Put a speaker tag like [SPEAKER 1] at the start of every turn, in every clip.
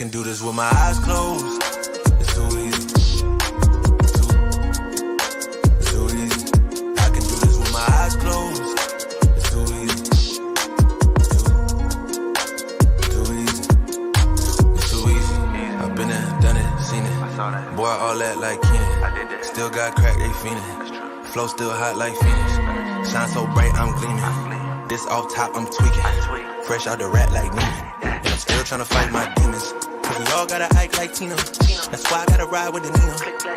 [SPEAKER 1] can do this with my eyes closed. It's too easy. Too easy. I can do this with my eyes closed. It's too easy. Too easy. It's too easy. I've been there, done it, seen it. Boy, all that like Keenan. Still got crack, they fiendin'. Flow still hot like Phoenix. Shine so bright, I'm gleaming. This off top, I'm tweaking. Fresh out the rat like Neiman. And I'm still tryna fight my demons. Cause we all gotta act like Tina. That's why I gotta ride with the Nina.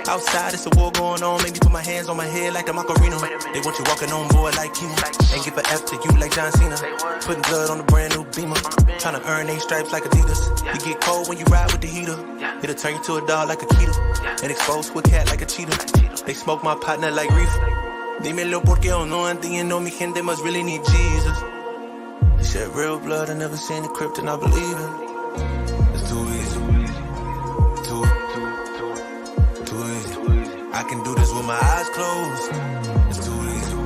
[SPEAKER 1] Outside, it's a war going on. Maybe put my hands on my head like the Macarena. They want you walking on board like Kima. And give an F to you like John Cena. Putting blood on the brand new Beamer. Tryna earn they stripes like Adidas. You get cold when you ride with the heater. It'll turn you to a dog like a keto. And expose to a cat like a cheetah. They smoke my partner like reefer. Dímelo porque o no entiendo. Mi gente must really need Jesus. They shed real blood. I never seen the crypt and I believe it. It's too easy. Too easy. I can do this with my eyes closed. It's too easy.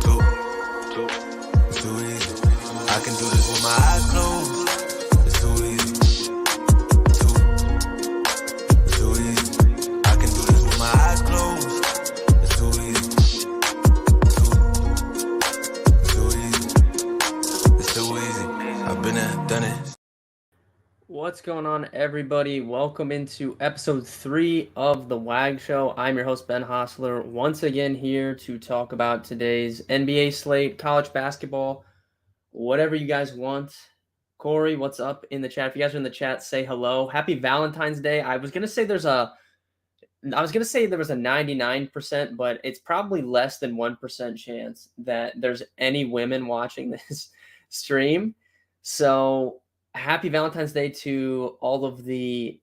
[SPEAKER 1] Too easy. I can do this with my eyes closed. It's too easy. Too easy. I can do this with my eyes closed. It's too easy. Too easy. It's too easy. I've been there, done it.
[SPEAKER 2] What's going on, everybody? Welcome into episode 3 of the WAG Show. I'm your host, Ben Hostler, once again here to talk about today's NBA slate, college basketball, whatever you guys want. Corey, what's up in the chat? If you guys are in the chat, say hello. Happy Valentine's Day. I was gonna say there was a 99%, but it's probably less than 1% chance that there's any women watching this stream. So happy Valentine's Day to all of the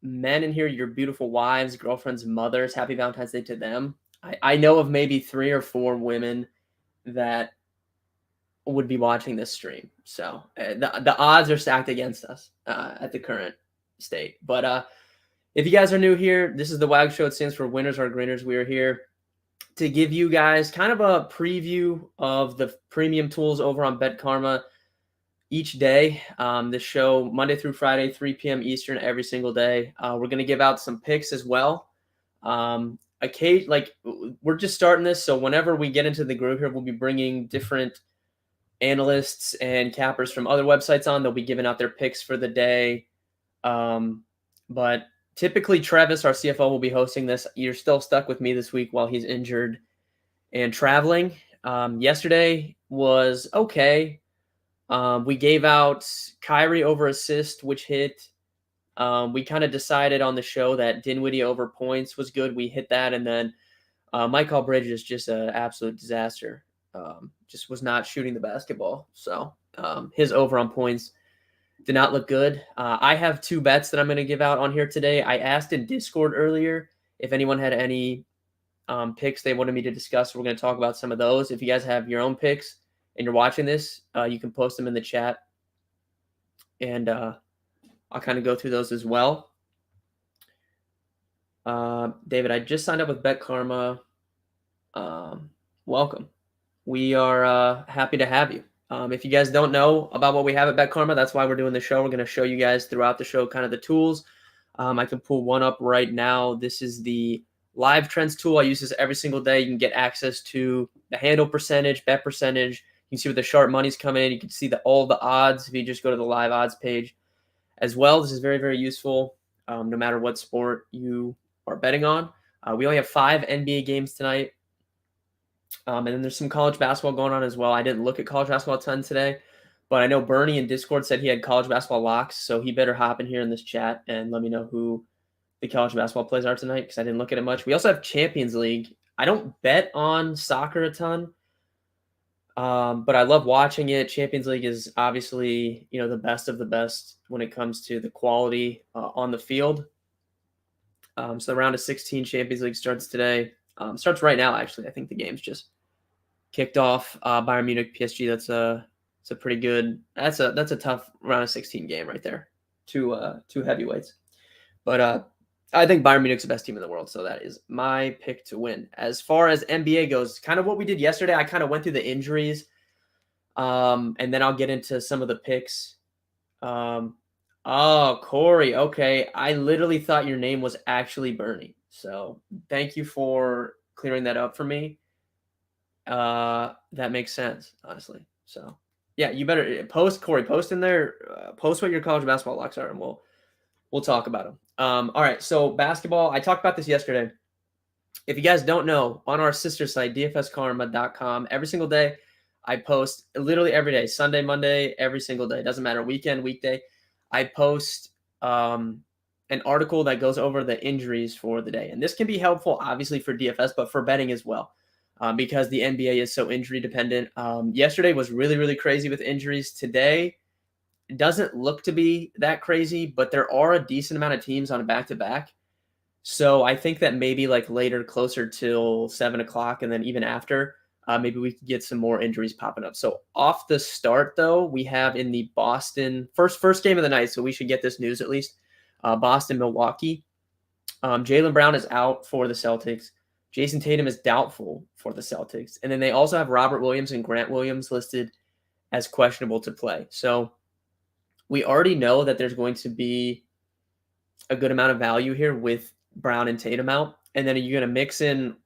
[SPEAKER 2] men in here, your beautiful wives, girlfriends, mothers. Happy Valentine's Day to them. I know of maybe 3 or 4 women that would be watching this stream. So the odds are stacked against us at the current state. But if you guys are new here, this is the WAG Show. It stands for Winners Are Grinners. We are here to give you guys kind of a preview of the premium tools over on Bet Karma each day. This show Monday through Friday, 3 p.m. Eastern every single day. We're going to give out some picks as well. We're just starting this, so whenever we get into the group here, we'll be bringing different analysts and cappers from other websites on. They'll be giving out their picks for the day. But typically Travis, our CFO, will be hosting this. You're still stuck with me this week while he's injured and traveling. Yesterday was okay. We gave out Kyrie over assist, which hit. We kind of decided on the show that Dinwiddie over points was good. We hit that. And then Michael Bridges is just an absolute disaster. Just was not shooting the basketball. So his over on points did not look good. I have 2 bets that I'm going to give out on here today. I asked in Discord earlier if anyone had any picks they wanted me to discuss. We're going to talk about some of those. If you guys have your own picks and you're watching this, you can post them in the chat. And I'll kind of go through those as well. David, I just signed up with Bet Karma. Welcome. We are happy to have you. If you guys don't know about what we have at Bet Karma, that's why we're doing the show. We're going to show you guys throughout the show kind of the tools. I can pull one up right now. This is the live trends tool. I use this every single day. You can get access to the handle percentage, bet percentage. You can see where the sharp money's coming in. You can see all the odds if you just go to the live odds page as well. This is very, very useful no matter what sport you are betting on. We only have 5 NBA games tonight. And then there's some college basketball going on as well. I didn't look at college basketball a ton today, but I know Bernie in Discord said he had college basketball locks, so he better hop in here in this chat and let me know who the college basketball plays are tonight because I didn't look at it much. We also have Champions League. I don't bet on soccer a ton, but I love watching it. Champions League is obviously, the best of the best when it comes to the quality on the field. So the round of 16 Champions League starts today. Starts right now, actually. I think the game's just kicked off. Bayern Munich, PSG. That's a pretty good. That's a tough round of 16 game right there. Two heavyweights. But I think Bayern Munich's the best team in the world, so that is my pick to win. As far as NBA goes, kind of what we did yesterday, I kind of went through the injuries, and then I'll get into some of the picks. Oh, Corey. Okay. I literally thought your name was actually Bernie. So thank you for clearing that up for me. That makes sense, honestly. So yeah, you better post Corey, post in there, post what your college basketball locks are, and we'll talk about them. All right. So basketball, I talked about this yesterday. If you guys don't know, on our sister site, dfskarma.com, every single day I post literally every day, Sunday, Monday, every single day. Doesn't matter, weekend, weekday. I post an article that goes over the injuries for the day. And this can be helpful, obviously, for DFS, but for betting as well, because the NBA is so injury dependent. Yesterday was really, really crazy with injuries. Today doesn't look to be that crazy, but there are a decent amount of teams on a back to back. So I think that maybe like later, closer till 7 o'clock, and then even after, maybe we could get some more injuries popping up. So off the start, though, we have in the Boston first game of the night. So we should get this news at least. Boston, Milwaukee. Jaylen Brown is out for the Celtics. Jason Tatum is doubtful for the Celtics, and then they also have Robert Williams and Grant Williams listed as questionable to play. So we already know that there's going to be a good amount of value here with Brown and Tatum out. And then you're going to mix in,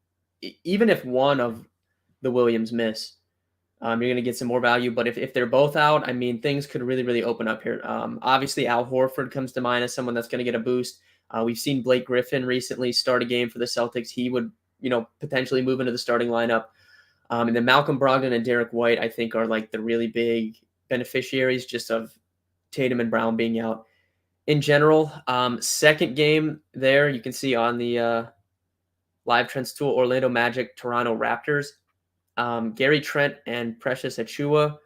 [SPEAKER 2] even if one of the Williams miss, you're going to get some more value. But if they're both out, I mean, things could really, really open up here. Obviously, Al Horford comes to mind as someone that's going to get a boost. We've seen Blake Griffin recently start a game for the Celtics. He would, potentially move into the starting lineup. And then Malcolm Brogdon and Derek White, I think, are like the really big beneficiaries just of Tatum and Brown being out. In general, second game there, you can see on the live trends tool, Orlando Magic, Toronto Raptors. Gary Trent and Precious Achiuwa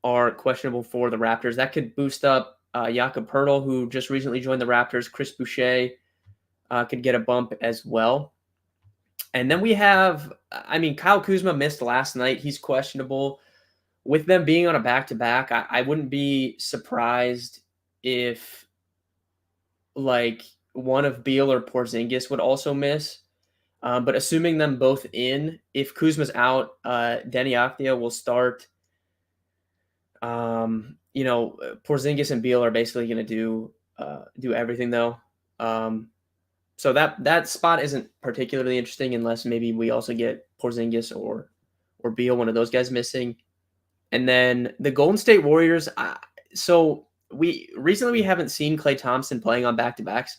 [SPEAKER 2] are questionable for the Raptors. That could boost up Jakob Poeltl, who just recently joined the Raptors. Chris Boucher could get a bump as well. And then we have, Kyle Kuzma missed last night. He's questionable. With them being on a back-to-back, I wouldn't be surprised if like one of Beal or Porzingis would also miss. But assuming them both in, if Kuzma's out, Denny Avdia will start. Porzingis and Beal are basically going to do everything though. So that spot isn't particularly interesting unless maybe we also get Porzingis or Beal, one of those guys missing. And then the Golden State Warriors. We haven't seen Klay Thompson playing on back-to-backs.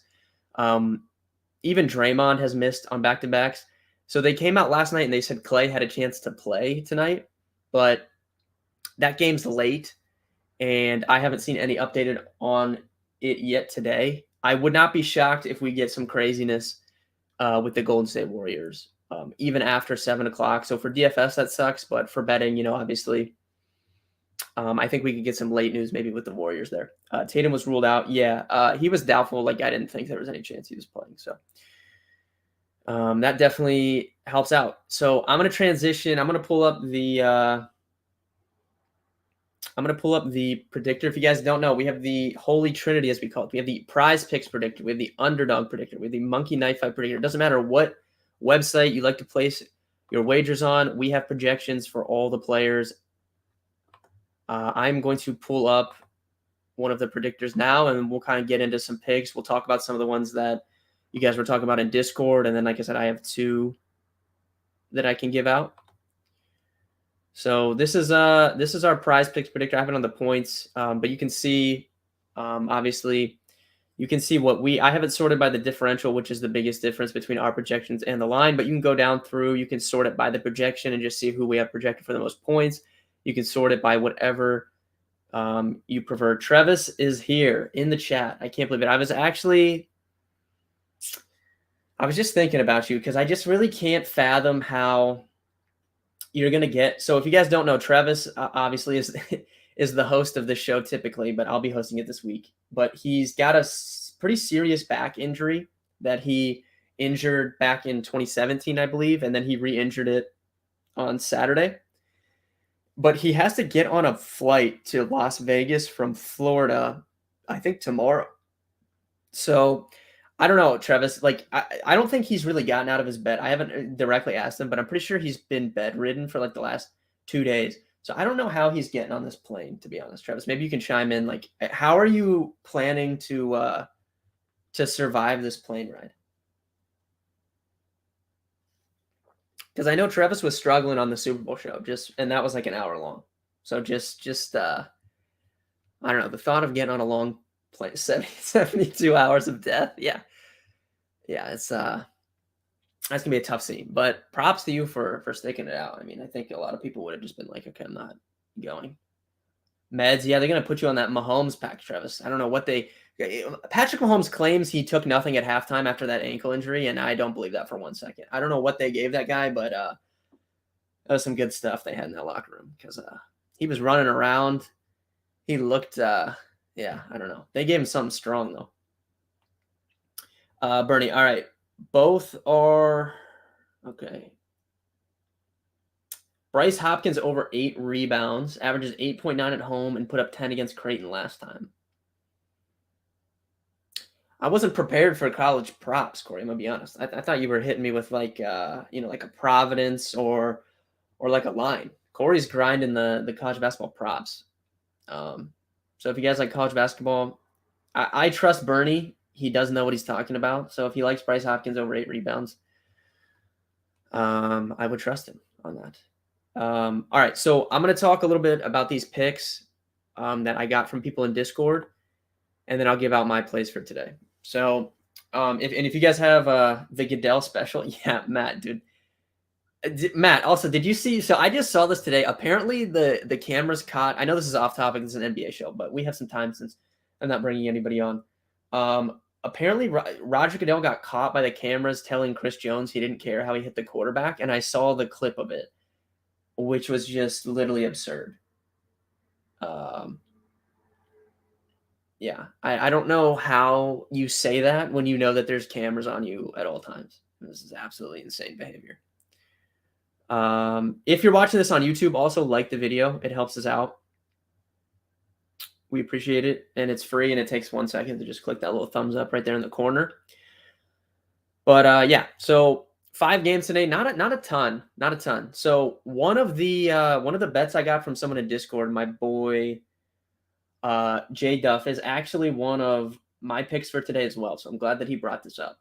[SPEAKER 2] Even Draymond has missed on back-to-backs. So they came out last night and they said Klay had a chance to play tonight, but that game's late, and I haven't seen any updated on it yet today. I would not be shocked if we get some craziness with the Golden State Warriors, even after 7 o'clock. So for DFS, that sucks, but for betting, obviously, I think we could get some late news maybe with the Warriors there. Tatum was ruled out. Yeah, he was doubtful. Like, I didn't think there was any chance he was playing. So that definitely helps out. So I'm going to transition. I'm going to pull up the predictor. If you guys don't know, we have the Holy Trinity, as we call it. We have the Prize Picks predictor. We have the Underdog predictor. We have the Monkey Knife Fight predictor. It doesn't matter what website you like to place your wagers on. We have projections for all the players. I'm going to pull up one of the predictors now, and we'll kind of get into some picks. We'll talk about some of the ones that you guys were talking about in Discord, and then, like I said, I have two that I can give out. So this is our Prize Picks predictor. I have it on the points, but you can see, obviously, you can see I have it sorted by the differential, which is the biggest difference between our projections and the line. But you can go down through. You can sort it by the projection and just see who we have projected for the most points. You can sort it by whatever you prefer. Travis is here in the chat. I can't believe it. I was just thinking about you because I just really can't fathom how you're going to get. So if you guys don't know, Travis obviously is the host of this show typically, but I'll be hosting it this week. But he's got a pretty serious back injury that he injured back in 2017, I believe, and then he re-injured it on Saturday. But he has to get on a flight to Las Vegas from Florida, I think tomorrow. So I don't know, Travis. Like, I don't think he's really gotten out of his bed. I haven't directly asked him, but I'm pretty sure he's been bedridden for like the last 2 days. So I don't know how he's getting on this plane, to be honest, Travis. Maybe you can chime in. Like, how are you planning to survive this plane ride? Because I know Travis was struggling on the Super Bowl show, and that was like an hour long. So just I don't know, the thought of getting on a long plane, 72 hours of death. Yeah. Yeah, it's that's gonna be a tough scene. But props to you for sticking it out. I mean, I think a lot of people would have just been like, okay, I'm not going. Meds, yeah, they're gonna put you on that Mahomes pack, Travis. I don't know what Patrick Mahomes claims he took nothing at halftime after that ankle injury, and I don't believe that for 1 second. I don't know what they gave that guy, but that was some good stuff they had in that locker room because he was running around. He looked yeah, I don't know. They gave him something strong though. Bernie, all right. Both are okay. Bryce Hopkins over 8 rebounds, averages 8.9 at home, and put up 10 against Creighton last time. I wasn't prepared for college props, Corey. I'm gonna be honest. I thought you were hitting me with like like a Providence or like a line. Corey's grinding the college basketball props. So if you guys like college basketball, I trust Bernie. He does know what he's talking about. So if he likes Bryce Hopkins over 8 rebounds, I would trust him on that. All right, so I'm going to talk a little bit about these picks that I got from people in Discord, and then I'll give out my plays for today. So if you guys have the Goodell special, yeah, Matt, dude. Matt, also, did you see? So I just saw this today. Apparently, the cameras caught. I know this is off topic. This is an NBA show, but we have some time since I'm not bringing anybody on. Apparently, Roger Goodell got caught by the cameras telling Chris Jones he didn't care how he hit the quarterback, and I saw the clip of it, which was just literally absurd. Yeah, I don't know how you say that when you know that there's cameras on you at all times. This is absolutely insane behavior. If you're watching this on YouTube, also like the video. It helps us out. We appreciate it, and it's free, and it takes 1 second to just click that little thumbs up right there in the corner. But yeah, so 5 games today, not a ton. So one of the bets I got from someone in Discord, my boy Jay Duff, is actually one of my picks for today as well. So I'm glad that he brought this up.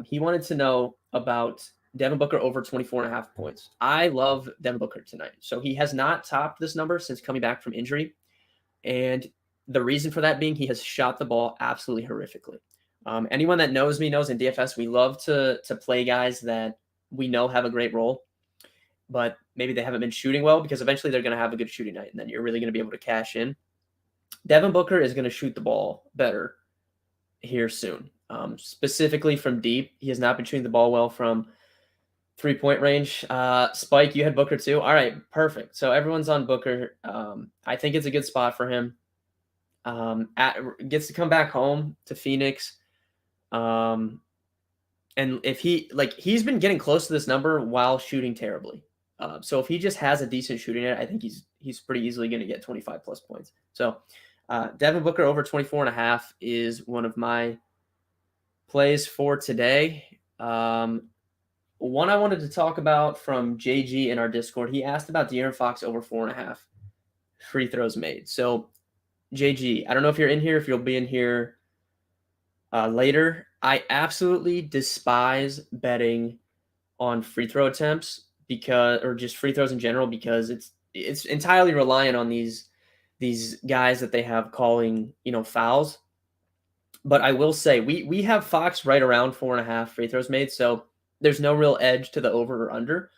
[SPEAKER 2] He wanted to know about Devin Booker over 24.5 points. I love Devin Booker tonight. So he has not topped this number since coming back from injury. And the reason for that being he has shot the ball absolutely horrifically. Anyone that knows me knows in DFS, we love to play guys that we know have a great role, but maybe they haven't been shooting well because eventually they're going to have a good shooting night, and then you're really going to be able to cash in. Devin Booker is going to shoot the ball better here soon. Specifically from deep. He has not been shooting the ball well from 3-point range. Spike, you had Booker too. All right, perfect. So everyone's on Booker. I think it's a good spot for him. Gets to come back home to Phoenix. And if he's been getting close to this number while shooting terribly. So if he just has a decent shooting night, I think he's pretty easily going to get 25 plus points. So Devin Booker over 24.5 is one of my plays for today. One I wanted to talk about from JG in our Discord. He asked about De'Aaron Fox over 4.5 free throws made. So JG, I don't know if you're in here, if you'll be in here later. I absolutely despise betting on free throw attempts or just free throws in general, because it's entirely reliant on these guys that they have calling, fouls. But I will say we have Fox right around 4.5 free throws made, so there's no real edge to the over or under.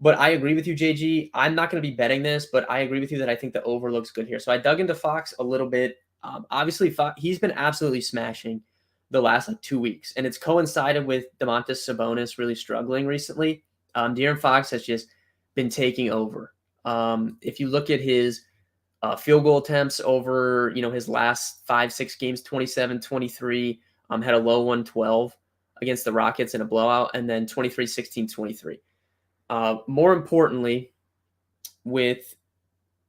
[SPEAKER 2] But I agree with you, JG. I'm not going to be betting this, but I agree with you that I think the over looks good here. So I dug into Fox a little bit. Obviously, he's been absolutely smashing the last 2 weeks, and it's coincided with Domantas Sabonis really struggling recently. De'Aaron Fox has just been taking over. If you look at his field goal attempts over, his last 5-6 games, 27, 23, had a low 112 against the Rockets in a blowout, and then 23, 16, 23. More importantly, with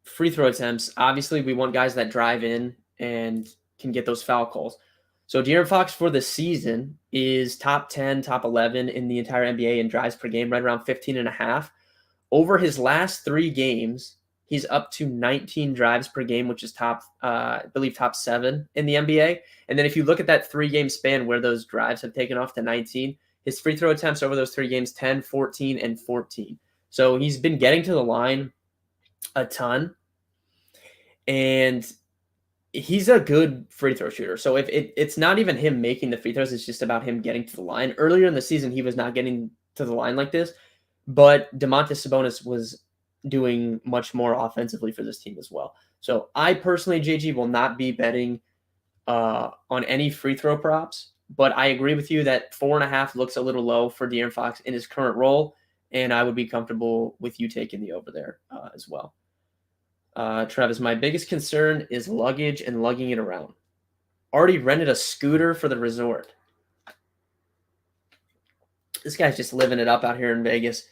[SPEAKER 2] free throw attempts, obviously we want guys that drive in and can get those foul calls. So De'Aaron Fox for the season is top 10, top 11 in the entire NBA in drives per game, right around 15.5. Over his last 3 games, he's up to 19 drives per game, which is I believe top 7 in the NBA. And then if you look at that 3-game span where those drives have taken off to 19, his free throw attempts over those 3 games, 10, 14, and 14. So he's been getting to the line a ton. And he's a good free throw shooter. So if it's not even him making the free throws, it's just about him getting to the line. Earlier in the season, he was not getting to the line like this, but Domantas Sabonis was doing much more offensively for this team as well. So I personally, JG, will not be betting on any free throw props, but I agree with you that 4.5 looks a little low for De'Aaron Fox in his current role, and I would be comfortable with you taking the over there as well. Travis, my biggest concern is luggage and lugging it around. Already rented a scooter for the resort. This guy's just living it up out here in Vegas.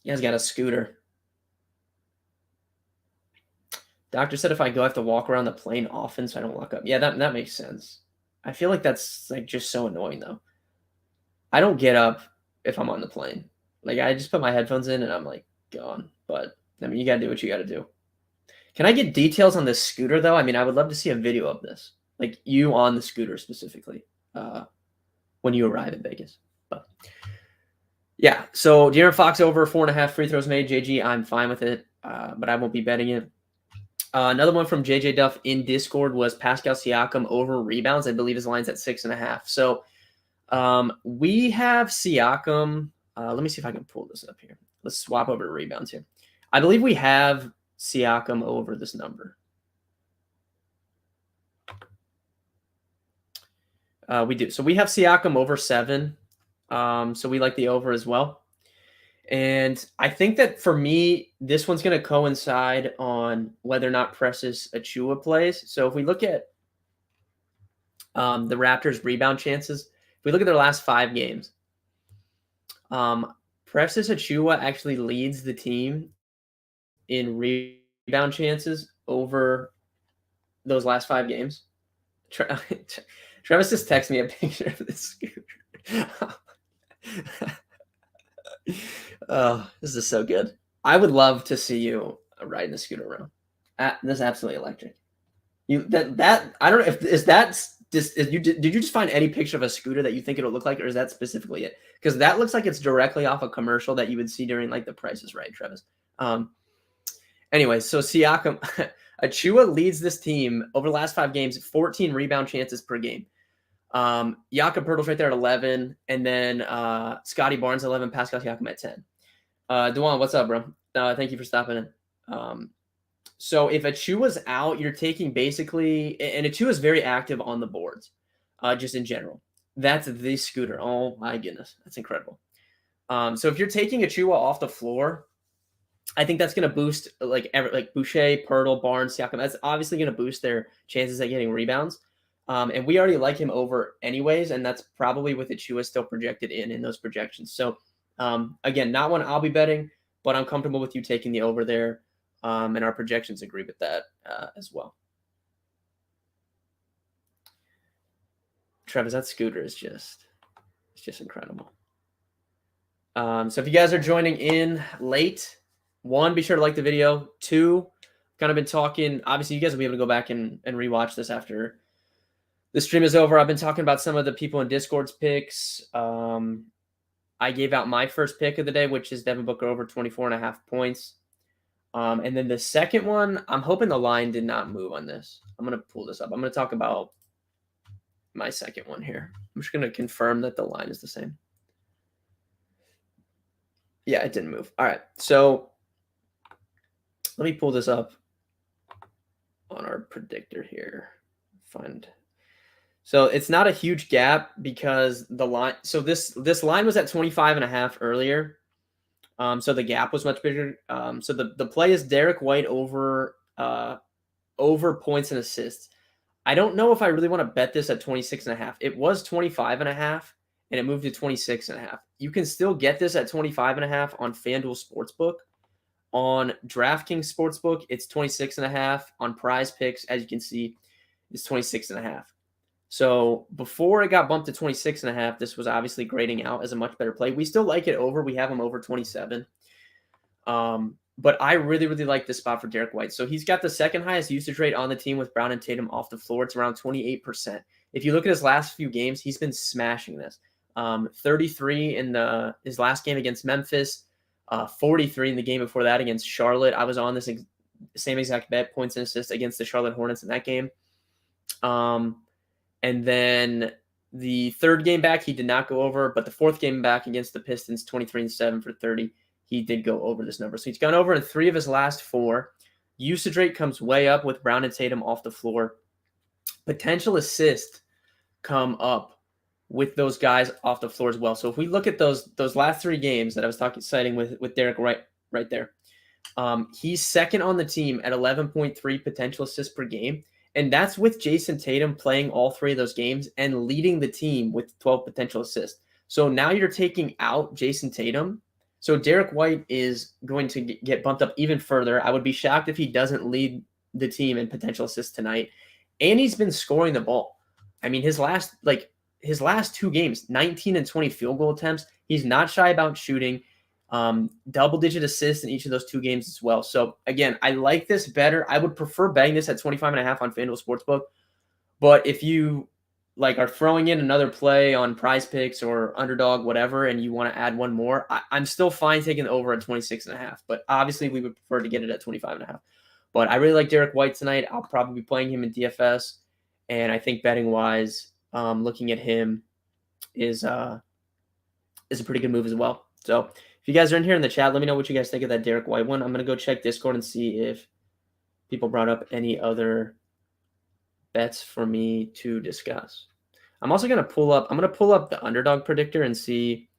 [SPEAKER 2] He has got a scooter. Doctor said if I go, I have to walk around the plane often so I don't lock up. Yeah, that makes sense. I feel like that's like just so annoying though. I don't get up if I'm on the plane. Like I just put my headphones in and I'm like gone. But I mean, you gotta do what you gotta do. Can I get details on this scooter though? I mean, I would love to see a video of this, like you on the scooter specifically, when you arrive in Vegas. But yeah, so De'Aaron Fox over 4.5 free throws made. JG, I'm fine with it, but I won't be betting it. Another one from JJ Duff in Discord was Pascal Siakam over rebounds. I believe his line's at 6.5. So we have Siakam. Let me see if I can pull this up here. Let's swap over to rebounds here. I believe we have Siakam over this number. We do. So we have Siakam over 7. So we like the over as well. And I think that for me, this one's going to coincide on whether or not Precious Achiuwa plays. So if we look at the Raptors' rebound chances, if we look at their last 5 games, Precious Achiuwa actually leads the team in rebound chances over those last 5 games. Travis just texted me a picture of this scooter. Oh, this is so good. I would love to see you riding the scooter around. This is absolutely electric. That I don't know if is that just did you just find any picture of a scooter that you think it'll look like, or is that specifically it? Because that looks like it's directly off a commercial that you would see during like The Price is Right, Travis. Anyway, so Siakam, Achiuwa leads this team over the last 5 games, 14 rebound chances per game. Jakob Poeltl's right there at 11, and then Scotty Barnes 11, Pascal Siakam at 10. Dewan, what's up, bro? Thank you for stopping in. So if Achiuwa's out, you're taking basically, and Achiuwa's very active on the boards, just in general. That's the scooter. Oh my goodness, that's incredible. So if you're taking Achiuwa off the floor, I think that's going to boost like Boucher, Poeltl, Barnes, Siakam. That's obviously going to boost their chances at getting rebounds. And we already like him over anyways, and that's probably with Achiuwa still projected in those projections. So again, not one I'll be betting, but I'm comfortable with you taking the over there, and our projections agree with that as well. Travis, that scooter is just incredible. So if you guys are joining in late, 1, be sure to like the video. 2, kind of been talking. Obviously, you guys will be able to go back and rewatch this after the stream is over. I've been talking about some of the people in Discord's picks. I gave out my first pick of the day, which is Devin Booker over 24.5 points. And then the second one, I'm hoping the line did not move on this. I'm going to pull this up. I'm going to talk about my second one here. I'm just going to confirm that the line is the same. Yeah, it didn't move. All right. So let me pull this up on our predictor here. So it's not a huge gap because the line. So this line was at 25.5 earlier. So the gap was much bigger. So the play is Derek White over points and assists. I don't know if I really want to bet this at 26.5. It was 25.5 and it moved to 26.5. You can still get this at 25.5 on FanDuel Sportsbook. On DraftKings Sportsbook, it's 26.5. On Prize Picks, as you can see, it's 26.5. So before it got bumped to 26.5, this was obviously grading out as a much better play. We still like it over. We have him over 27. But I really, really like this spot for Derek White. So he's got the second highest usage rate on the team with Brown and Tatum off the floor. It's around 28%. If you look at his last few games, he's been smashing this. 33 in his last game against Memphis, 43 in the game before that against Charlotte. I was on this same exact bet, points and assists against the Charlotte Hornets in that game. And then the third game back, he did not go over, but the fourth game back against the Pistons, 23 and 7 for 30, he did go over this number. So he's gone over in 3 of his last 4. Usage rate comes way up with Brown and Tatum off the floor. Potential assists come up with those guys off the floor as well. So if we look at those last 3 games that I was citing with Derek right there, he's second on the team at 11.3 potential assists per game. And that's with Jason Tatum playing all 3 of those games and leading the team with 12 potential assists. So now you're taking out Jason Tatum. So Derek White is going to get bumped up even further. I would be shocked if he doesn't lead the team in potential assists tonight. And he's been scoring the ball. I mean, his last 2 games, 19 and 20 field goal attempts. He's not shy about shooting. Double-digit assists in each of those 2 games as well. So, again, I like this better. I would prefer betting this at 25.5 on FanDuel Sportsbook. But if you are throwing in another play on Prize Picks or Underdog, whatever, and you want to add one more, I'm still fine taking the over at 26.5. But obviously, we would prefer to get it at 25.5. But I really like Derek White tonight. I'll probably be playing him in DFS. And I think betting-wise, looking at him is a pretty good move as well. So if you guys are in here in the chat, let me know what you guys think of that Derek White one. I'm going to go check Discord and see if people brought up any other bets for me to discuss. I'm also going to pull up the underdog predictor and see,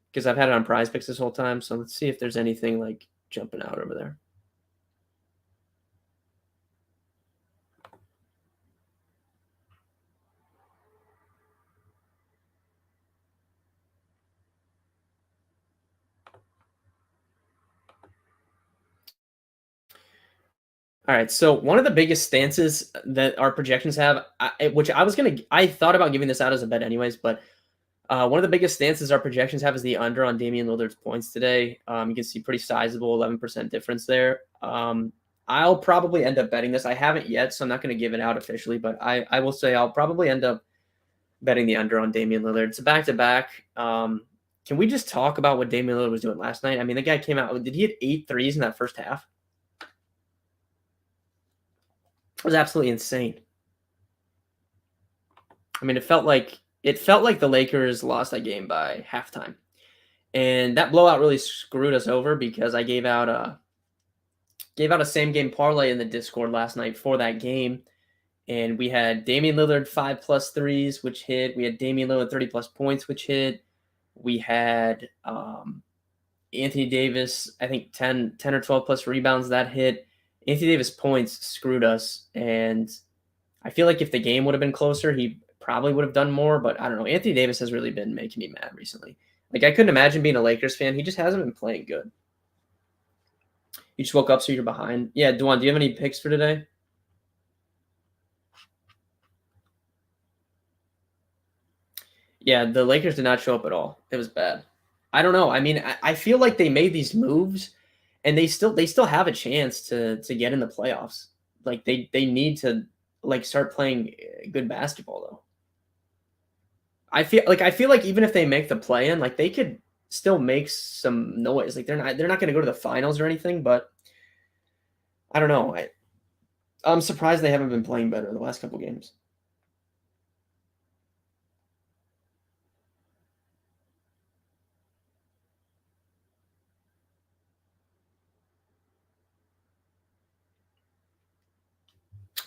[SPEAKER 2] because I've had it on Prize Picks this whole time. So let's see if there's anything jumping out over there. All right, so one of the biggest stances that our projections have, I thought about giving this out as a bet anyways, but one of the biggest stances our projections have is the under on Damian Lillard's points today. You can see pretty sizable 11% difference there. I'll probably end up betting this. I haven't yet, so I'm not going to give it out officially, but I will say I'll probably end up betting the under on Damian Lillard. It's a back-to-back. Can we just talk about what Damian Lillard was doing last night? I mean, the guy came out. Did he hit 8 threes in that first half? It was absolutely insane. I mean, it felt like the Lakers lost that game by halftime. And that blowout really screwed us over because I gave out a same game parlay in the Discord last night for that game. And we had Damian Lillard 5+ threes, which hit. We had Damian Lillard 30+ points, which hit. We had Anthony Davis, I think 10 or 12+ rebounds that hit. Anthony Davis points screwed us, and I feel like if the game would have been closer, he probably would have done more, but I don't know. Anthony Davis has really been making me mad recently. I couldn't imagine being a Lakers fan. He just hasn't been playing good. You just woke up, so you're behind. Yeah, Duan, do you have any picks for today? Yeah, the Lakers did not show up at all. It was bad. I don't know. I mean, I feel like they made these moves, and they still have a chance to get in the playoffs. They need to start playing good basketball though. I feel like even if they make the play-in, they could still make some noise. They're not going to go to the finals or anything, but I don't know. I'm surprised they haven't been playing better the last couple games.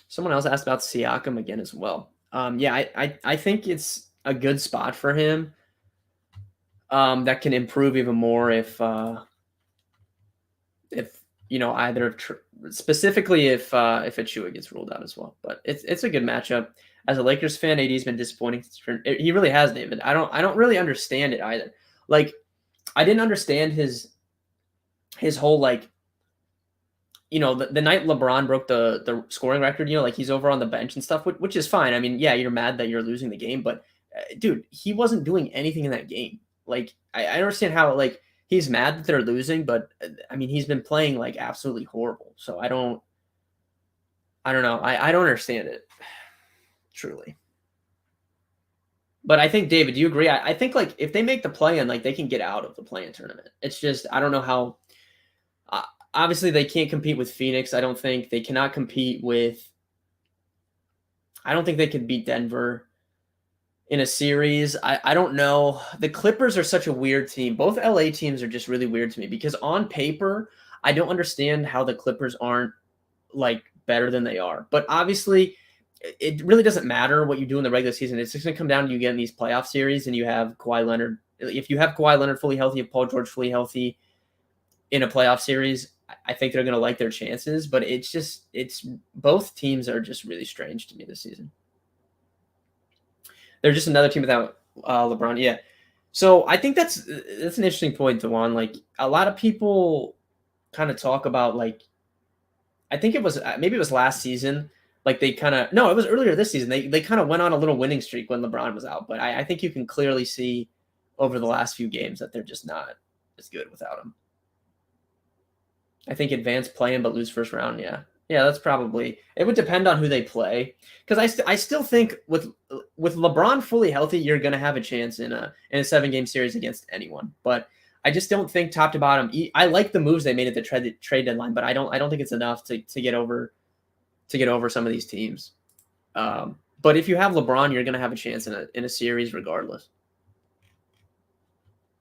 [SPEAKER 2] Someone else asked about Siakam again as well. Yeah, I think it's a good spot for him. That can improve even more if either specifically if Achua gets ruled out as well. But it's a good matchup. As a Lakers fan, AD's been disappointing. He really has, David. I don't really understand it either. I didn't understand his whole the night LeBron broke the scoring record, like he's over on the bench and stuff, which is fine. I mean, yeah, you're mad that you're losing the game, but dude, he wasn't doing anything in that game. Like, I understand how like he's mad that they're losing, but I mean, he's been playing like absolutely horrible. So I don't know. I don't understand it truly. But I think, David, do you agree? I think like if they make the play-in, like they can get out of the play-in tournament. It's just I don't know how. Obviously, they can't compete with Phoenix. I don't think they cannot compete with. I don't think they could beat Denver in a series. I don't know. The Clippers are such a weird team. Both LA teams are just really weird to me because on paper, I don't understand how the Clippers aren't like better than they are. But obviously, it really doesn't matter what you do in the regular season. It's just going to come down to you getting these playoff series and you have Kawhi Leonard. If you have Kawhi Leonard fully healthy, if Paul George fully healthy in a playoff series, I think they're going to like their chances. But it's both teams are just really strange to me this season. They're just another team without LeBron. Yeah. So I think that's an interesting point, Dewan. Like a lot of people kind of talk about like, I think it was maybe it was last season. Like they kind of no, it was earlier this season. They kind of went on a little winning streak when LeBron was out. But I think you can clearly see over the last few games that they're just not as good without him. I think advance play-in but lose first round. Yeah. Yeah, that's probably it. Would depend on who they play because I still think with LeBron fully healthy, you're gonna have a chance in a 7-game series against anyone. But I just don't think top to bottom. I like the moves they made at the trade deadline, but I don't think it's enough to get over some of these teams. But if you have LeBron, you're gonna have a chance in a series regardless.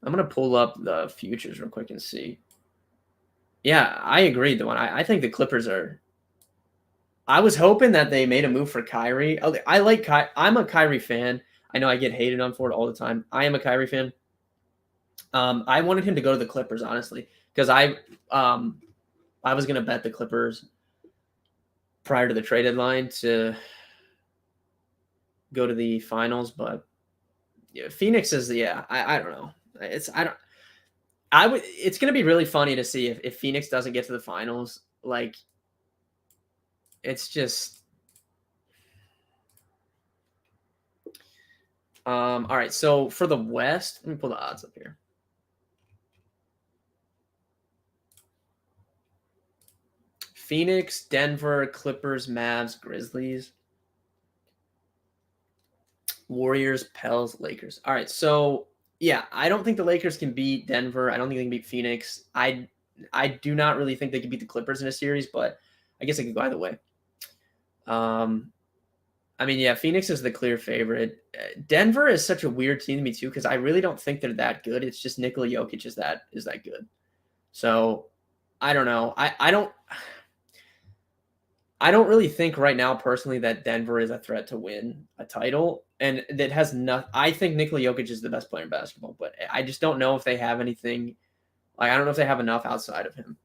[SPEAKER 2] I'm gonna pull up the futures real quick and see. Yeah, I agree. The one I think the Clippers are. I was hoping that they made a move for Kyrie. I like I'm a Kyrie fan. I know I get hated on for it all the time. I am a Kyrie fan. I wanted him to go to the Clippers, honestly, because I was going to bet the Clippers prior to the trade deadline to go to the finals, but yeah, Phoenix is I don't know. It's going to be really funny to see if Phoenix doesn't get to the finals. Like it's just all right. So for the West, let me pull the odds up here. Phoenix, Denver, Clippers, Mavs, Grizzlies, Warriors, Pels, Lakers. All right. So yeah, I don't think the Lakers can beat Denver. I don't think they can beat Phoenix. I do not really think they can beat the Clippers in a series, but I guess it could go either way. I mean, yeah, Phoenix is the clear favorite. Denver is such a weird team to me too because I really don't think they're that good. It's just Nikola Jokic is that good. So I don't know. I don't really think right now personally that Denver is a threat to win a title, and that has not. I think Nikola Jokic is the best player in basketball, but I just don't know if they have anything. Like I don't know if they have enough outside of him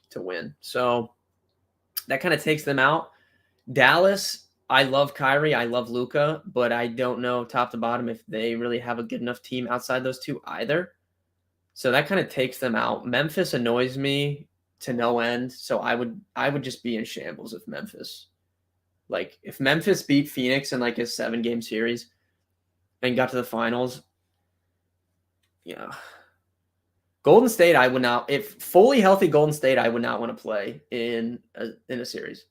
[SPEAKER 2] to win. So that kind of takes them out. Dallas. I love Kyrie. I love Luka, but I don't know top to bottom if they really have a good enough team outside those two either. So that kind of takes them out. Memphis annoys me to no end. So I would just be in shambles if Memphis beat Phoenix in like a 7-game series and got to the finals. Yeah. Golden State, I would not, if fully healthy Golden State, I would not want to play in a series.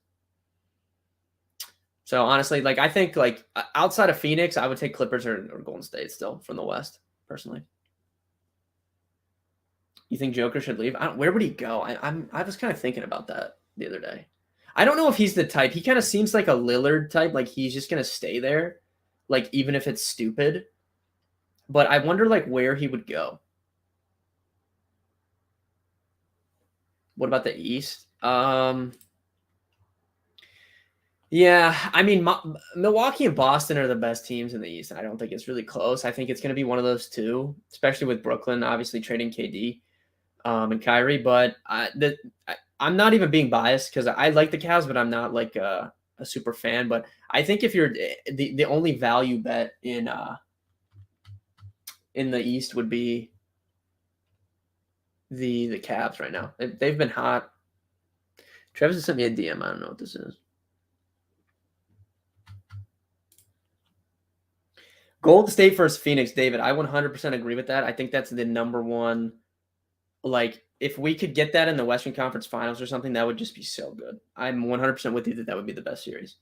[SPEAKER 2] So honestly, like I think like outside of Phoenix, I would take Clippers or Golden State still from the West, personally. You think Joker should leave? Where would he go? I was kind of thinking about that the other day. I don't know if he's the type. He kind of seems like a Lillard type, like he's just gonna stay there, like even if it's stupid. But I wonder like where he would go. What about the East? Yeah, I mean, Milwaukee and Boston are the best teams in the East. I don't think it's really close. I think it's going to be one of those two, especially with Brooklyn obviously trading KD and Kyrie. But I'm not even being biased because I like the Cavs, but I'm not like a super fan. But I think if you're the only value bet in the East would be the Cavs right now. They've been hot. Travis sent me a DM. I don't know what this is. Golden State versus Phoenix, David. I 100% agree with that. I think that's the number one. Like, if we could get that in the Western Conference Finals or something, that would just be so good. I'm 100% with you that would be the best series.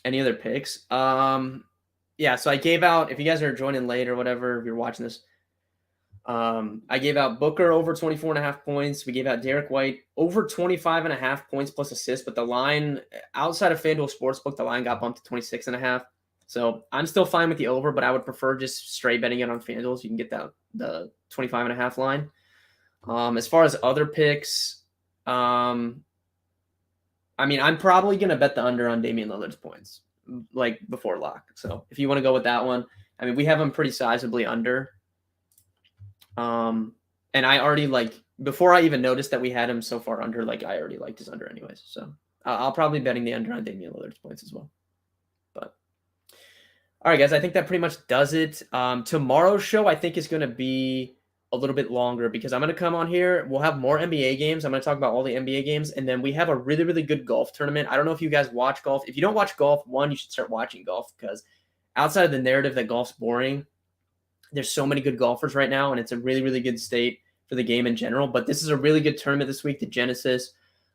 [SPEAKER 2] Any other picks? Yeah, so I gave out, if you guys are joining late or whatever, if you're watching this, I gave out Booker over 24.5 points. We gave out Derek White over 25.5 points plus assists, but the line outside of FanDuel Sportsbook, the line got bumped to 26.5. So I'm still fine with the over, but I would prefer just straight betting it on FanDuel so you can get the 25.5 line. As far as other picks, I mean, I'm probably going to bet the under on Damian Lillard's points, like before lock. So if you want to go with that one, I mean, we have him pretty sizably under. And I already before I even noticed that we had him so far under, I already liked his under anyways. So I'll probably betting the under on Damian Lillard's points as well. But all right, guys, I think that pretty much does it. Tomorrow's show, I think, is going to be a little bit longer because I'm going to come on here. We'll have more NBA games. I'm going to talk about all the NBA games. And then we have a really, really good golf tournament. I don't know if you guys watch golf. If you don't watch golf, one, you should start watching golf because outside of the narrative that golf's boring, there's so many good golfers right now, and it's a really, really good state for the game in general. But this is a really good tournament this week, the Genesis.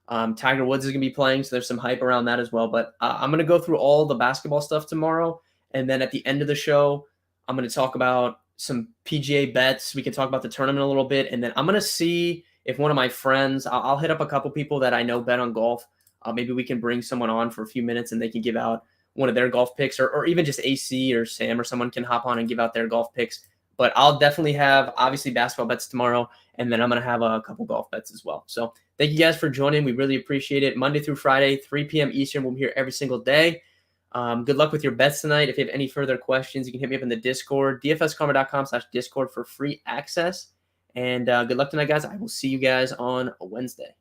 [SPEAKER 2] Tiger Woods is going to be playing, so there's some hype around that as well. But I'm going to go through all the basketball stuff tomorrow. And then at the end of the show, I'm going to talk about some PGA bets. We can talk about the tournament a little bit. And then I'm going to see if one of my friends, I'll hit up a couple people that I know bet on golf. Maybe we can bring someone on for a few minutes and they can give out one of their golf picks, or even just AC or Sam or someone can hop on and give out their golf picks. But I'll definitely have, obviously, basketball bets tomorrow, and then I'm going to have a couple golf bets as well. So thank you guys for joining. We really appreciate it. Monday through Friday, 3 p.m. Eastern. We'll be here every single day. Good luck with your bets tonight. If you have any further questions, you can hit me up in the Discord, dfskarma.com/Discord for free access. And good luck tonight, guys. I will see you guys on Wednesday.